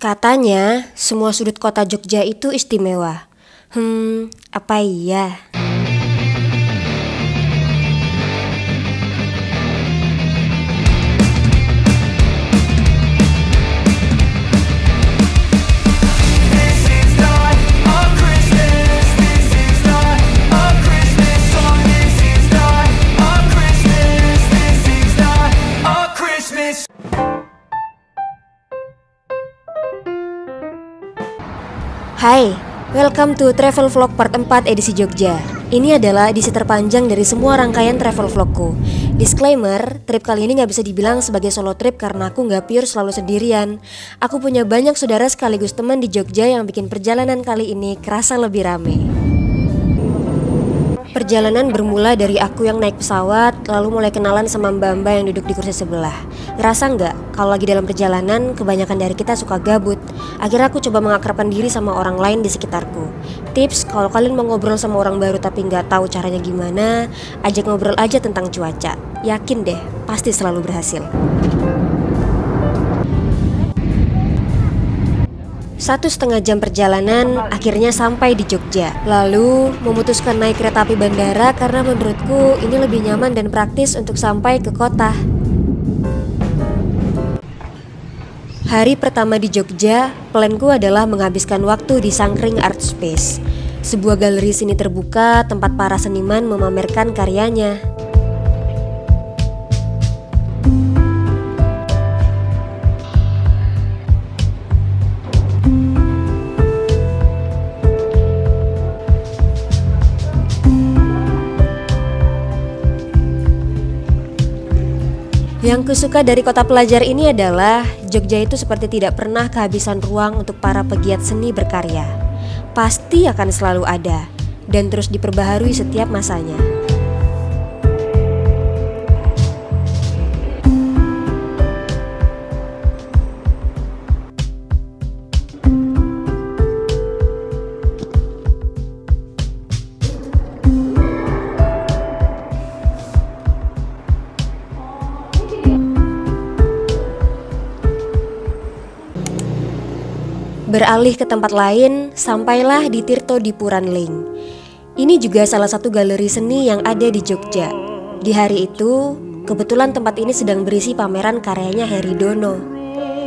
Katanya semua sudut kota Jogja itu istimewa. Apa iya? Hai, welcome to Travel Vlog Part 4 edisi Jogja. Ini adalah edisi terpanjang dari semua rangkaian travel vlogku. Disclaimer, trip kali ini gak bisa dibilang sebagai solo trip karena aku gak pure selalu sendirian. Aku punya banyak saudara sekaligus teman di Jogja yang bikin perjalanan kali ini kerasa lebih rame. Perjalanan bermula dari aku yang naik pesawat, lalu mulai kenalan sama mbak-mbak yang duduk di kursi sebelah. Ngerasa nggak kalau lagi dalam perjalanan kebanyakan dari kita suka gabut? Akhirnya aku coba mengakrabkan diri sama orang lain di sekitarku. Tips, kalau kalian mau ngobrol sama orang baru tapi nggak tahu caranya gimana, ajak ngobrol aja tentang cuaca. Yakin deh, pasti selalu berhasil. 1,5 jam perjalanan, akhirnya sampai di Jogja. Lalu memutuskan naik kereta api bandara karena menurutku ini lebih nyaman dan praktis untuk sampai ke kota. Hari pertama di Jogja, planku adalah menghabiskan waktu di Sangkring Art Space, sebuah galeri seni terbuka tempat para seniman memamerkan karyanya. Yang kusuka dari kota pelajar ini adalah Jogja itu seperti tidak pernah kehabisan ruang untuk para pegiat seni berkarya. Pasti akan selalu ada dan terus diperbaharui setiap masanya. Beralih ke tempat lain, sampailah di Tirto Dipuran Ling. Ini juga salah satu galeri seni yang ada di Jogja. Di hari itu, kebetulan tempat ini sedang berisi pameran karyanya Heri Dono.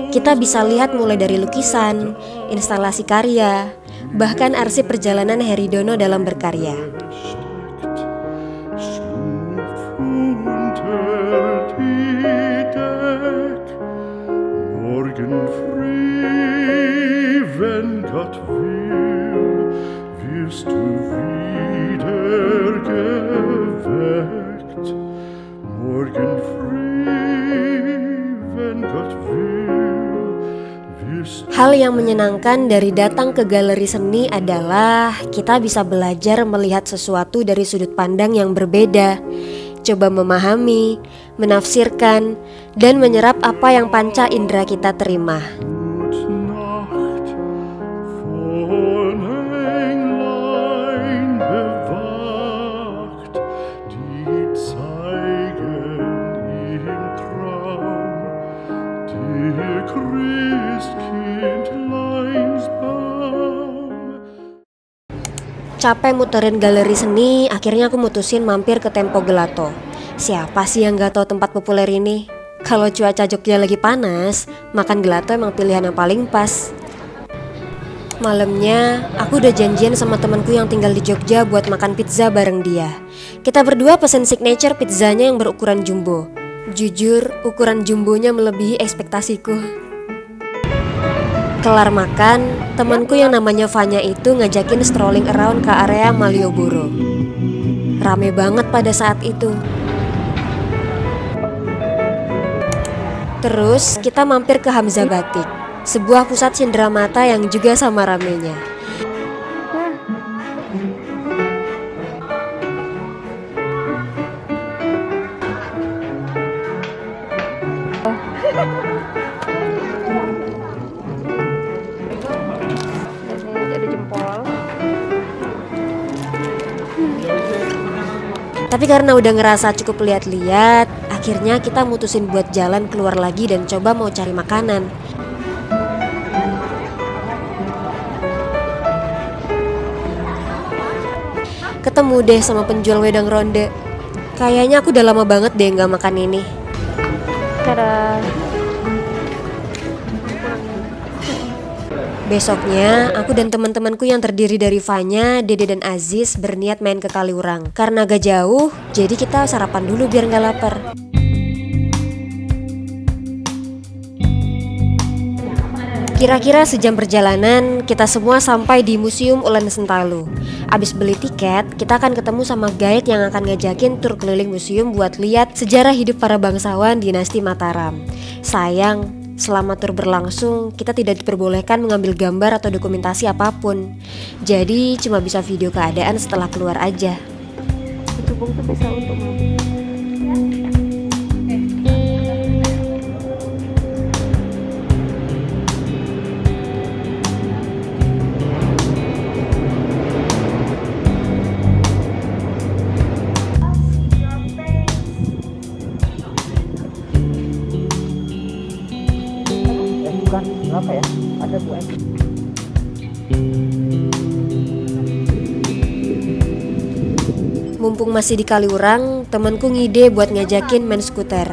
Kita bisa lihat mulai dari lukisan, instalasi karya, bahkan arsip perjalanan Heri Dono dalam berkarya. Wenn Gott will, wirst du wieder geweckt. Morgen früh, wenn Gott will, wirst du... Hal yang menyenangkan dari datang ke galeri seni adalah kita bisa belajar melihat sesuatu dari sudut pandang yang berbeda. Coba memahami, menafsirkan, dan menyerap apa yang panca indera kita terima. Capek muterin galeri seni, akhirnya aku mutusin mampir ke Tempo Gelato. Siapa sih yang gak tahu tempat populer ini? Kalau cuaca Jogja lagi panas, makan gelato emang pilihan yang paling pas. Malamnya, aku udah janjian sama temanku yang tinggal di Jogja buat makan pizza bareng dia. Kita berdua pesen signature pizzanya yang berukuran jumbo. Jujur, ukuran jumbonya melebihi ekspektasiku. Kelar makan, temanku yang namanya Vanya itu ngajakin strolling around ke area Malioboro. Rame banget pada saat itu. Terus kita mampir ke Hamzah Batik, sebuah pusat cenderamata yang juga sama ramenya. Tapi karena udah ngerasa cukup lihat-lihat, akhirnya kita mutusin buat jalan keluar lagi dan coba mau cari makanan. ketemu deh sama penjual wedang ronde. Kayaknya aku udah lama banget deh nggak makan ini. Tada. Besoknya, aku dan teman-temanku yang terdiri dari Fanya, Dede dan Aziz berniat main ke Kaliurang. Karena agak jauh, jadi kita sarapan dulu biar nggak lapar. Kira-kira sejam perjalanan, kita semua sampai di Museum Ulen Sentalu. Abis beli tiket, kita akan ketemu sama guide yang akan ngajakin tur keliling museum buat lihat sejarah hidup para bangsawan dinasti Mataram. Sayang, selama tur berlangsung, kita tidak diperbolehkan mengambil gambar atau dokumentasi apapun. Jadi cuma bisa video keadaan setelah keluar aja. Cupung tuh bisa untuk berapa ya? Ada Bu. Mumpung masih di Kaliurang, temanku ngide buat ngajakin main skuter.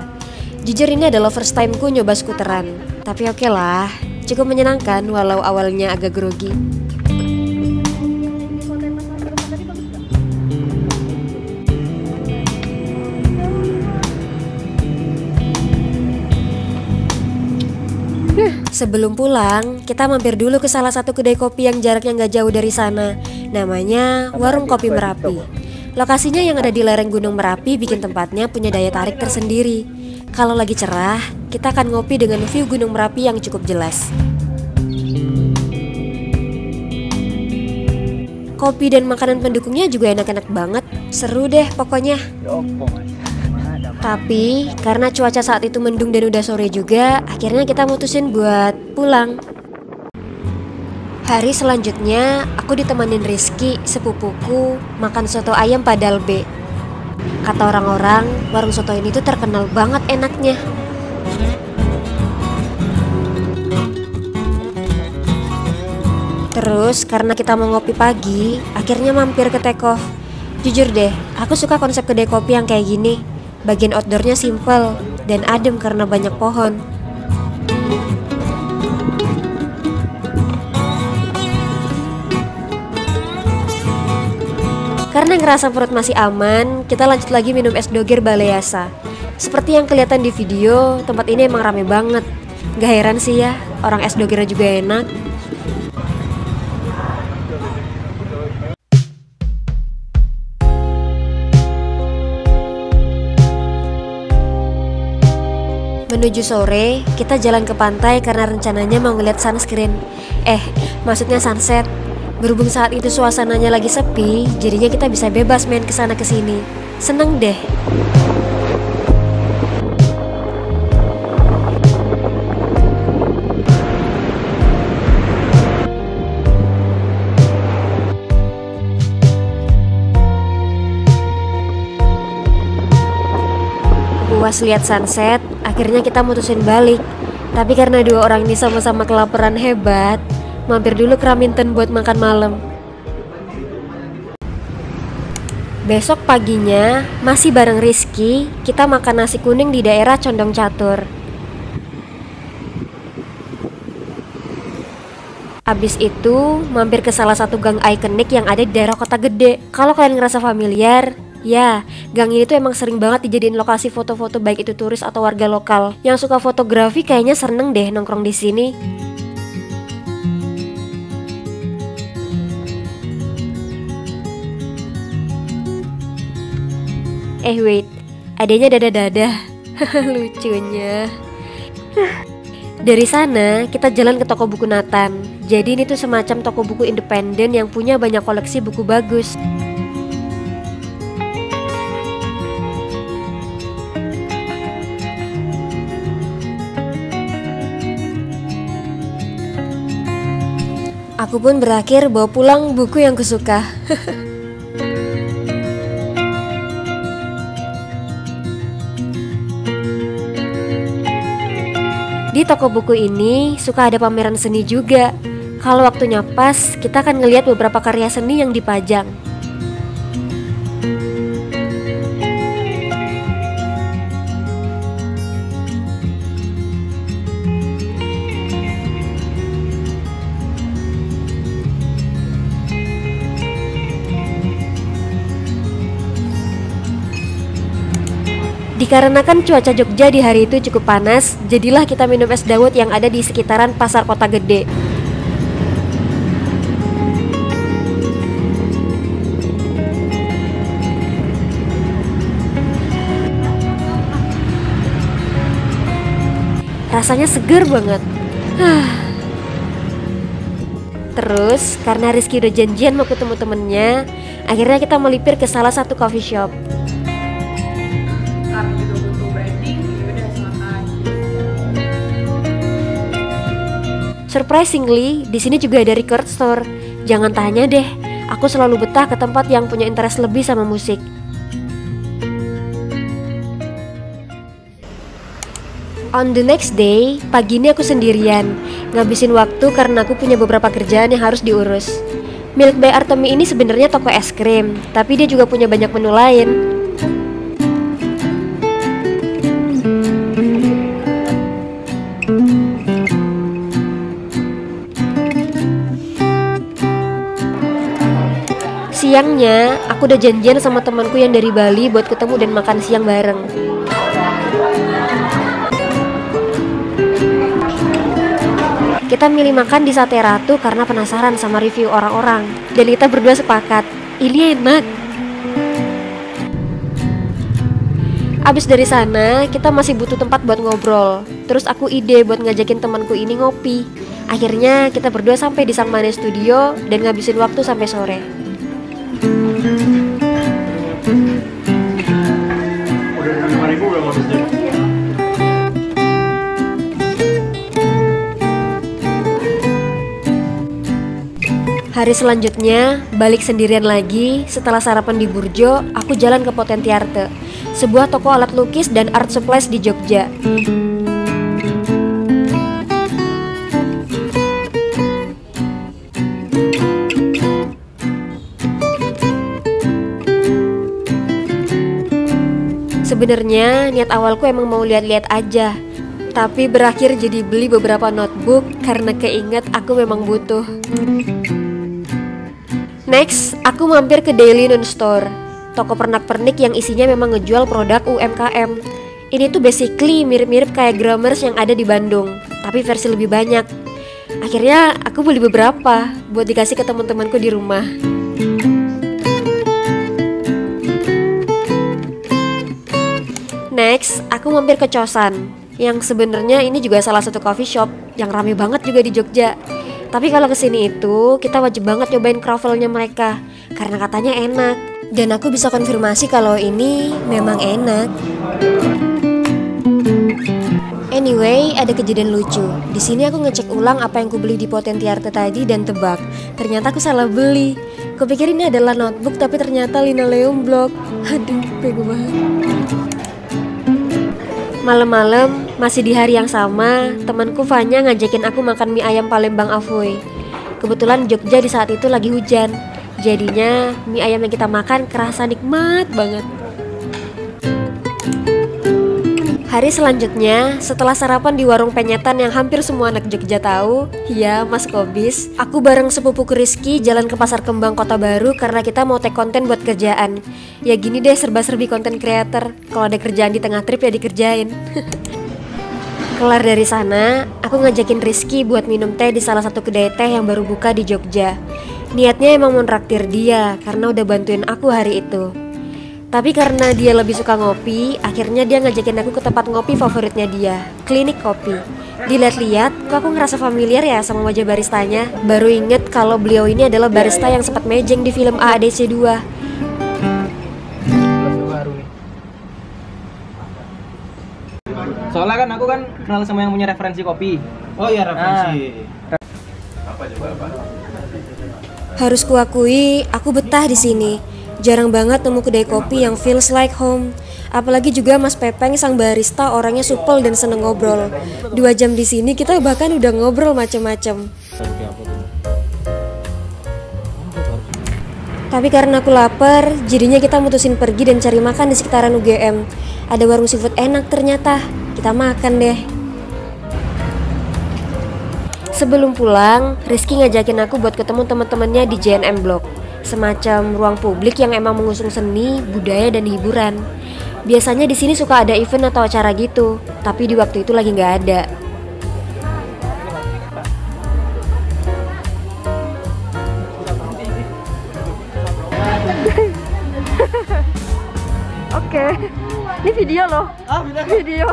Jujur ini adalah first timeku nyoba skuteran, tapi oke lah, cukup menyenangkan walau awalnya agak grogi. Sebelum pulang, kita mampir dulu ke salah satu kedai kopi yang jaraknya nggak jauh dari sana. Namanya Warung Kopi Merapi. Lokasinya yang ada di lereng Gunung Merapi bikin tempatnya punya daya tarik tersendiri. Kalau lagi cerah, kita akan ngopi dengan view Gunung Merapi yang cukup jelas. Kopi dan makanan pendukungnya juga enak-enak banget. Seru deh pokoknya. Tapi karena cuaca saat itu mendung dan udah sore juga, akhirnya kita mutusin buat pulang. Hari selanjutnya aku ditemanin Rizky, sepupuku, makan soto ayam Padal B. Kata orang-orang, warung soto ini tuh terkenal banget enaknya. Terus karena kita mau ngopi pagi, akhirnya mampir ke Tekov. Jujur deh, aku suka konsep kedai kopi yang kayak gini. Bagian outdoornya simple dan adem karena banyak pohon. Karena ngerasa perut masih aman, kita lanjut lagi minum es doger Baleyasa. Seperti yang kelihatan di video, tempat ini emang rame banget. Gak heran sih ya, orang es dogernya juga enak. Menuju sore, kita jalan ke pantai karena rencananya mau ngeliat sunscreen. Maksudnya sunset. Berhubung saat itu suasananya lagi sepi, jadinya kita bisa bebas main kesana kesini. Seneng deh. Puas lihat sunset, akhirnya kita mutusin balik. Tapi karena dua orang ini sama-sama kelaparan hebat, mampir dulu ke Raminten buat makan malam. Besok paginya, masih bareng Rizky, kita makan nasi kuning di daerah Condong Catur. Abis itu, mampir ke salah satu gang ikonik yang ada di daerah Kota Gede. Kalau kalian ngerasa familiar, ya, gang ini tuh emang sering banget dijadiin lokasi foto-foto baik itu turis atau warga lokal. Yang suka fotografi kayaknya seneng deh nongkrong di sini. Wait, adanya dada-dada. Lucunya. Dari sana, kita jalan ke toko buku Nathan. Jadi ini tuh semacam toko buku independen yang punya banyak koleksi buku bagus. Aku pun berakhir bawa pulang buku yang kusuka. Di toko buku ini suka ada pameran seni juga. Kalau waktunya pas, kita akan ngeliat beberapa karya seni yang dipajang. Dikarenakan cuaca Jogja di hari itu cukup panas, jadilah kita minum es dawet yang ada di sekitaran Pasar Kota Gede. Rasanya seger banget. Terus karena Rizky udah janjian mau ketemu temennya, akhirnya kita melipir ke salah satu coffee shop. Surprisingly, di sini juga ada record store. Jangan tanya deh, aku selalu betah ke tempat yang punya interest lebih sama musik. On the next day, pagi ini aku sendirian, ngabisin waktu karena aku punya beberapa kerjaan yang harus diurus. Milk by Artemi ini sebenarnya toko es krim, tapi dia juga punya banyak menu lain. Siangnya, aku udah janjian sama temanku yang dari Bali buat ketemu dan makan siang bareng. Kita milih makan di Sate Ratu karena penasaran sama review orang-orang. Dan kita berdua sepakat, ini enak. Abis dari sana, kita masih butuh tempat buat ngobrol. Terus aku ide buat ngajakin temanku ini ngopi. Akhirnya kita berdua sampai di Sang Mane Studio dan ngabisin waktu sampai sore. Hari selanjutnya, balik sendirian lagi. Setelah sarapan di Burjo, aku jalan ke Potentiarte, sebuah toko alat lukis dan art supplies di Jogja. Sebenarnya niat awalku emang mau lihat-lihat aja, tapi berakhir jadi beli beberapa notebook karena keinget aku memang butuh. Next, aku mampir ke Daily Noon Store, toko pernak-pernik yang isinya memang ngejual produk UMKM. Ini tuh basically mirip-mirip kayak Grammers yang ada di Bandung, tapi versi lebih banyak. Akhirnya aku beli beberapa buat dikasih ke teman-temanku di rumah. Next, aku mampir ke Chosan, yang sebenarnya ini juga salah satu coffee shop yang rame banget juga di Jogja. Tapi kalau kesini itu kita wajib banget nyobain croffle-nya mereka karena katanya enak. Dan aku bisa konfirmasi kalau ini memang enak. Anyway, ada kejadian lucu. Di sini aku ngecek ulang apa yang kubeli di Potentiarte tadi dan tebak, ternyata aku salah beli. Kupikir ini adalah notebook tapi ternyata linoleum block. Aduh, bego banget. Malam-malam, masih di hari yang sama, temanku Fanya ngajakin aku makan mie ayam Palembang Avoy. Kebetulan Jogja di saat itu lagi hujan, jadinya mie ayam yang kita makan kerasa nikmat banget. Hari selanjutnya, setelah sarapan di warung penyetan yang hampir semua anak Jogja tahu, ya Mas Kobis, aku bareng sepupuku Rizky jalan ke Pasar Kembang Kota Baru karena kita mau take konten buat kerjaan. Ya gini deh, serba-serbi konten creator, kalau ada kerjaan di tengah trip ya dikerjain. Kelar dari sana, aku ngajakin Rizky buat minum teh di salah satu kedai teh yang baru buka di Jogja. Niatnya emang mau nraktir dia karena udah bantuin aku hari itu. Tapi karena dia lebih suka ngopi, akhirnya dia ngajakin aku ke tempat ngopi favoritnya dia, Klinik Kopi. Dilihat-lihat, kok aku ngerasa familiar ya sama wajah baristanya. Baru inget kalau beliau ini adalah barista yang sempat mejeng di film AADC 2. Soalnya kan aku kan kenal sama yang punya referensi kopi. Oh iya, referensi. Apa coba apa? Harus kuakui, aku betah di sini. Jarang banget nemu kedai kopi yang feels like home. Apalagi juga Mas Pepeng sang barista orangnya supel dan seneng ngobrol. 2 jam di sini kita bahkan udah ngobrol macem-macem. Tapi karena aku lapar, jadinya kita mutusin pergi dan cari makan di sekitaran UGM. Ada warung seafood enak ternyata. Kita makan deh. Sebelum pulang, Rizky ngajakin aku buat ketemu teman-temannya di JNM Block, semacam ruang publik yang emang mengusung seni, budaya, dan hiburan. Biasanya di sini suka ada event atau acara gitu, tapi di waktu itu lagi nggak ada. Oke, ini video loh. Video.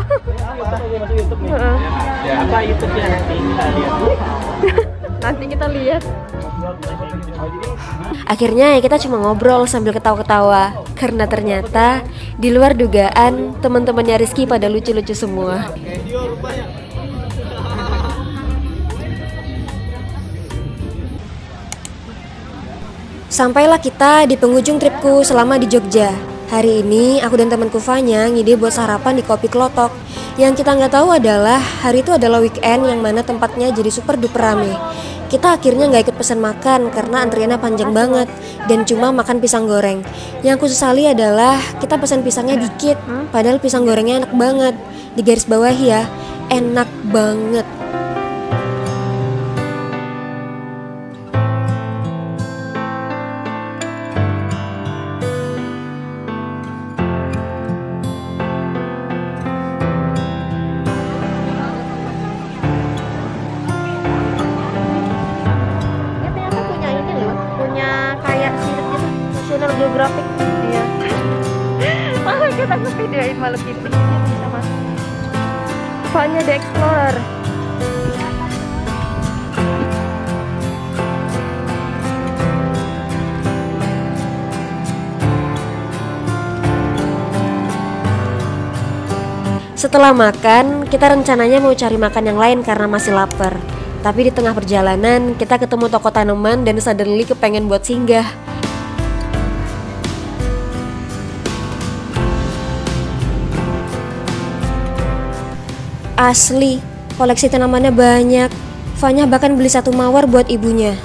Masuk YouTube nih. Ya, apa YouTube-nya nanti kita lihat. Nanti kita lihat. Akhirnya ya kita cuma ngobrol sambil ketawa-ketawa, karena ternyata di luar dugaan teman-temannya Rizky pada lucu-lucu semua. Sampailah kita di penghujung tripku selama di Jogja. Hari ini aku dan temanku Fanya ngide buat sarapan di Kopi Klotok. Yang kita nggak tahu adalah hari itu adalah weekend yang mana tempatnya jadi super duper rame. Kita akhirnya nggak ikut pesan makan karena antriannya panjang banget dan cuma makan pisang goreng. Yang aku sesali adalah kita pesan pisangnya dikit, padahal pisang gorengnya enak banget. Di garis bawah ya, enak banget. Geographic, iya. Malah kita ngevideoin makhluk itu sama Fanya The Explorer. Setelah makan, kita rencananya mau cari makan yang lain karena masih lapar. Tapi di tengah perjalanan, kita ketemu toko tanaman dan suddenly kepengen buat singgah. Asli, koleksi tanamannya banyak. Fanya bahkan beli satu mawar buat ibunya.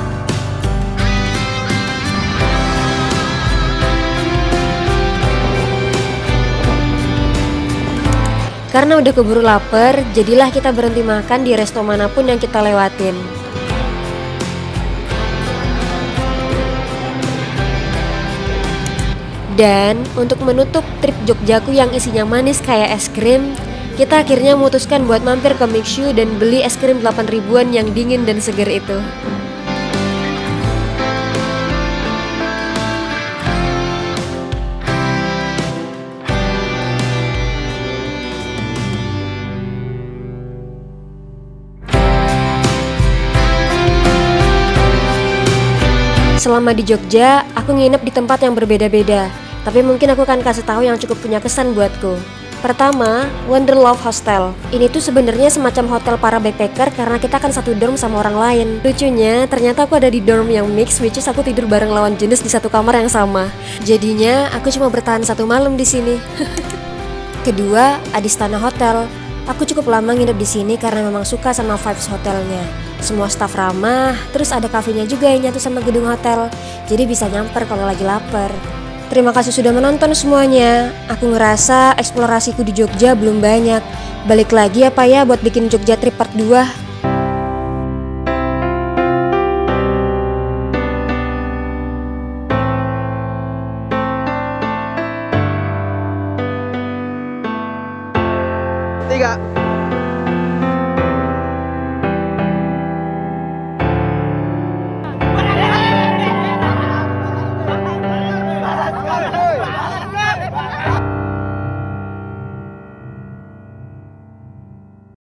Karena udah keburu lapar, jadilah kita berhenti makan di resto manapun yang kita lewatin. Dan untuk menutup trip Jogjaku yang isinya manis kayak es krim, kita akhirnya memutuskan buat mampir ke Mixu dan beli es krim 8 ribuan yang dingin dan seger itu. Selama di Jogja, aku nginep di tempat yang berbeda-beda, tapi mungkin aku akan kasih tahu yang cukup punya kesan buatku. Pertama, Wonderlove Hostel. Ini tuh sebenarnya semacam hotel para backpacker karena kita kan satu dorm sama orang lain. Lucunya, ternyata aku ada di dorm yang mix, which is aku tidur bareng lawan jenis di satu kamar yang sama. Jadinya, aku cuma bertahan 1 malam di sini. Kedua, Adistana Hotel. Aku cukup lama nginep di sini karena memang suka sama vibes hotelnya. Semua staff ramah, terus ada kafenya juga yang nyatu sama gedung hotel. Jadi bisa nyamper kalau lagi lapar. Terima kasih sudah menonton semuanya. Aku ngerasa eksplorasiku di Jogja belum banyak. Balik lagi apa ya buat bikin Jogja trip part 2.